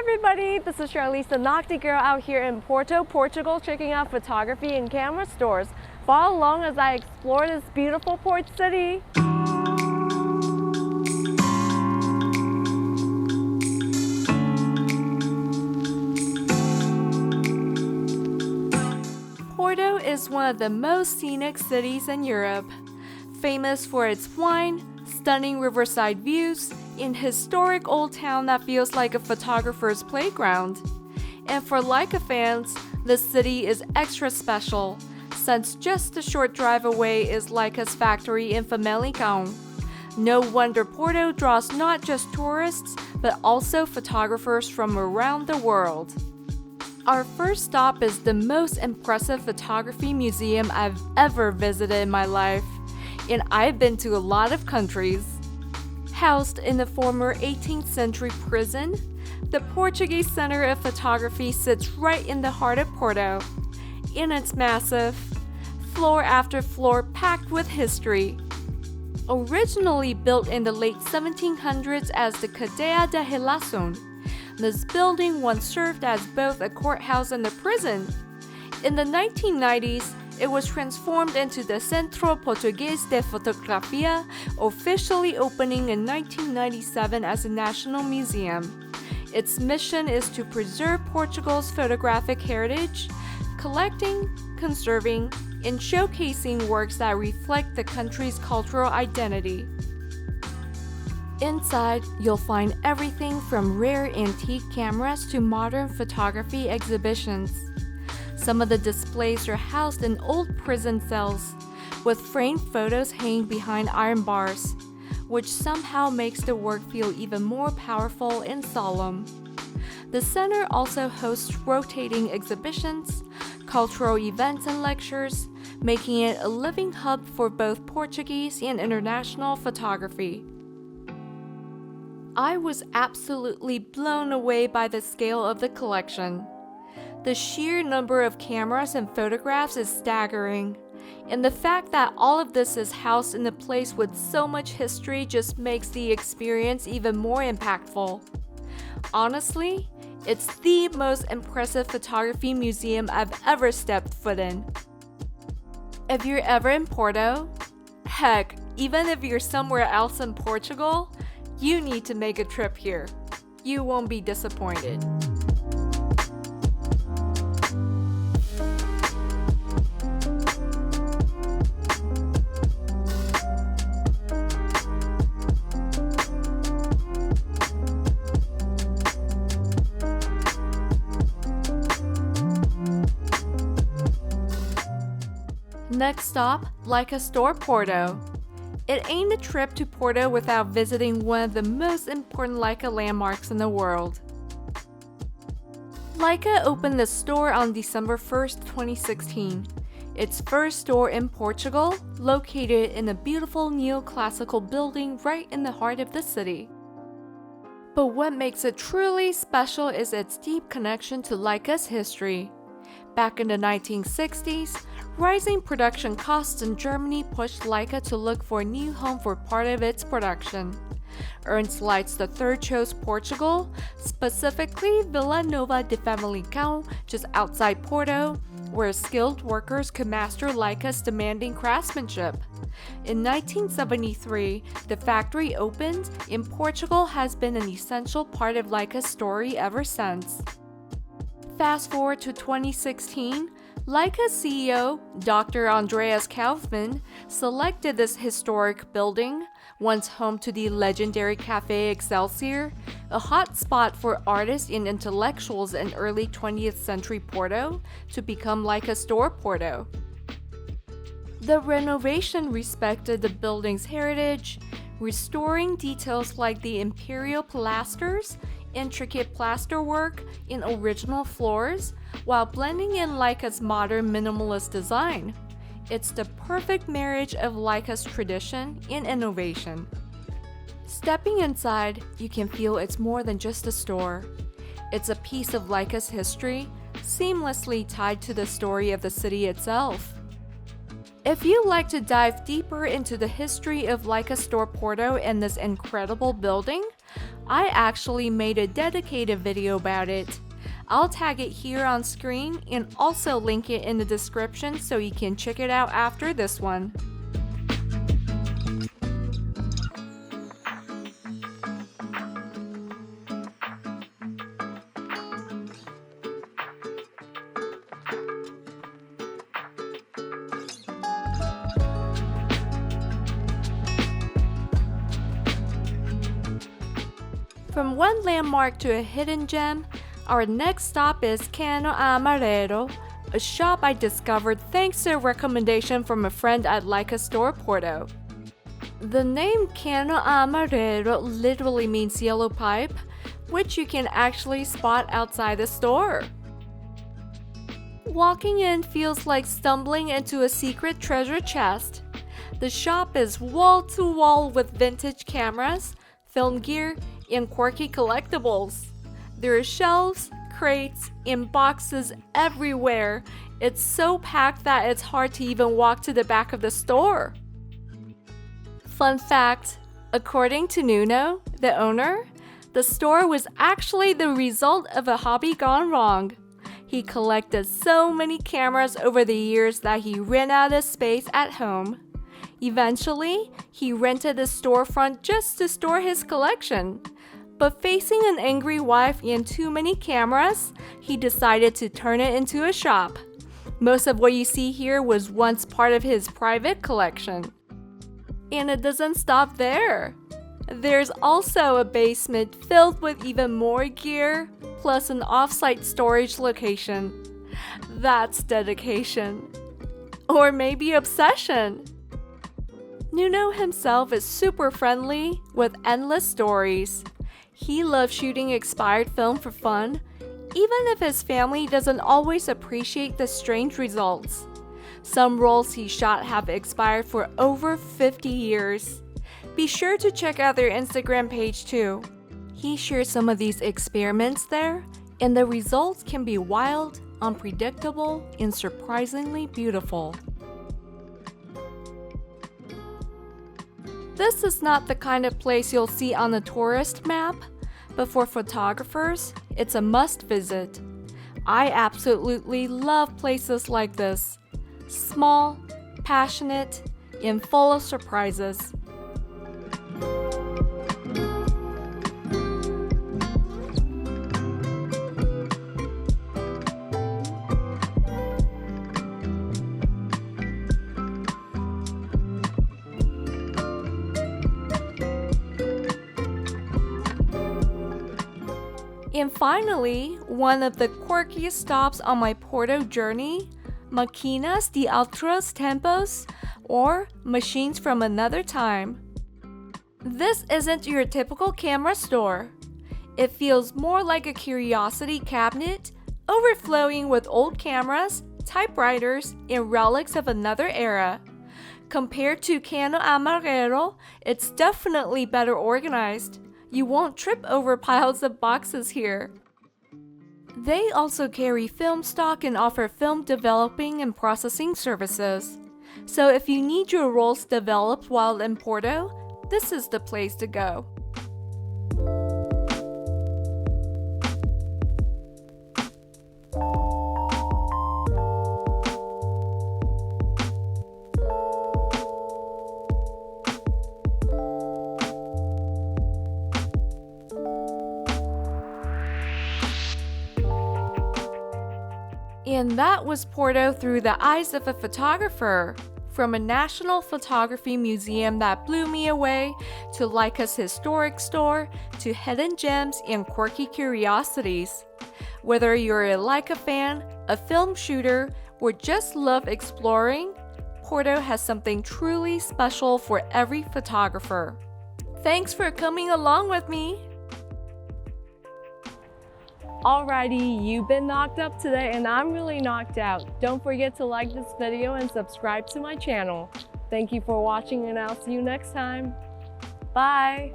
everybody, this is Charlize, the Nocti girl out here in Porto, Portugal, checking out photography and camera stores. Follow along as I explore this beautiful port city. Porto is one of the most scenic cities in Europe, famous for its wine, stunning riverside views, and historic old town that feels like a photographer's playground. And for Leica fans, the city is extra special, since just a short drive away is Leica's factory in Famalicão. No wonder Porto draws not just tourists, but also photographers from around the world. Our first stop is the most impressive photography museum I've ever visited in my life, and I've been to a lot of countries. Housed in the former 18th century prison, the Portuguese Center of Photography sits right in the heart of Porto, and it's massive, floor after floor packed with history. Originally built in the late 1700s as the Cadeia da Relação, this building once served as both a courthouse and a prison. In the 1990s, it was transformed into the Centro Portuguese de Fotografia, officially opening in 1997 as a national museum. Its mission is to preserve Portugal's photographic heritage, collecting, conserving, and showcasing works that reflect the country's cultural identity. Inside, you'll find everything from rare antique cameras to modern photography exhibitions. Some of the displays are housed in old prison cells, with framed photos hanging behind iron bars, which somehow makes the work feel even more powerful and solemn. The center also hosts rotating exhibitions, cultural events, and lectures, making it a living hub for both Portuguese and international photography. I was absolutely blown away by the scale of the collection. The sheer number of cameras and photographs is staggering, and the fact that all of this is housed in a place with so much history just makes the experience even more impactful. Honestly, it's the most impressive photography museum I've ever stepped foot in. If you're ever in Porto, heck, even if you're somewhere else in Portugal, you need to make a trip here. You won't be disappointed. Next stop, Leica Store Porto. It ain't a trip to Porto without visiting one of the most important Leica landmarks in the world. Leica opened the store on December 1st, 2016. Its first store in Portugal, located in a beautiful neoclassical building right in the heart of the city. But what makes it truly special is its deep connection to Leica's history. Back in the 1960s, rising production costs in Germany pushed Leica to look for a new home for part of its production. Ernst Leitz III chose Portugal, specifically Vila Nova de Famalicão, just outside Porto, where skilled workers could master Leica's demanding craftsmanship. In 1973, the factory opened, and Portugal has been an essential part of Leica's story ever since. Fast forward to 2016, Leica's CEO, Dr. Andreas Kaufmann, selected this historic building, once home to the legendary Café Excelsior, a hot spot for artists and intellectuals in early 20th century Porto, to become Leica Store Porto. The renovation respected the building's heritage, restoring details like the imperial pilasters, intricate plasterwork, and original floors, while blending in Leica's modern minimalist design. It's the perfect marriage of Leica's tradition and innovation. Stepping inside, you can feel it's more than just a store. It's a piece of Leica's history, seamlessly tied to the story of the city itself. If you'd like to dive deeper into the history of Leica Store Porto and this incredible building, I actually made a dedicated video about it. I'll tag it here on screen and also link it in the description so you can check it out after this one. From one landmark to a hidden gem, our next stop is Cano Amarelo, a shop I discovered thanks to a recommendation from a friend at Leica store Porto. The name Cano Amarelo literally means yellow pipe, which you can actually spot outside the store. Walking in feels like stumbling into a secret treasure chest. The shop is wall to wall with vintage cameras, film gear, and quirky collectibles. There are shelves, crates, and boxes everywhere. It's so packed that it's hard to even walk to the back of the store. Fun fact, according to Nuno, the owner, the store was actually the result of a hobby gone wrong. He collected so many cameras over the years that he ran out of space at home. Eventually, he rented a storefront just to store his collection. But facing an angry wife and too many cameras, he decided to turn it into a shop. Most of what you see here was once part of his private collection. And it doesn't stop there. There's also a basement filled with even more gear, plus an off-site storage location. That's dedication. Or maybe obsession. Nuno himself is super friendly with endless stories. He loves shooting expired film for fun, even if his family doesn't always appreciate the strange results. Some rolls he shot have expired for over 50 years. Be sure to check out their Instagram page too. He shares some of these experiments there, and the results can be wild, unpredictable, and surprisingly beautiful. This is not the kind of place you'll see on a tourist map, but for photographers, it's a must visit. I absolutely love places like this. Small, passionate, and full of surprises. And finally, one of the quirkiest stops on my Porto journey, Makinas de Outros Tempos, or Machines from Another Time. This isn't your typical camera store. It feels more like a curiosity cabinet, overflowing with old cameras, typewriters, and relics of another era. Compared to Cano Amarelo, it's definitely better organized. You won't trip over piles of boxes here. They also carry film stock and offer film developing and processing services. So if you need your rolls developed while in Porto, this is the place to go. And that was Porto through the eyes of a photographer. From a national photography museum that blew me away, to Leica's historic store, to hidden gems and quirky curiosities. Whether you're a Leica fan, a film shooter, or just love exploring, Porto has something truly special for every photographer. Thanks for coming along with me! Alrighty, you've been knocked up today and I'm really knocked out. Don't forget to like this video and subscribe to my channel. Thank you for watching and I'll see you next time. Bye!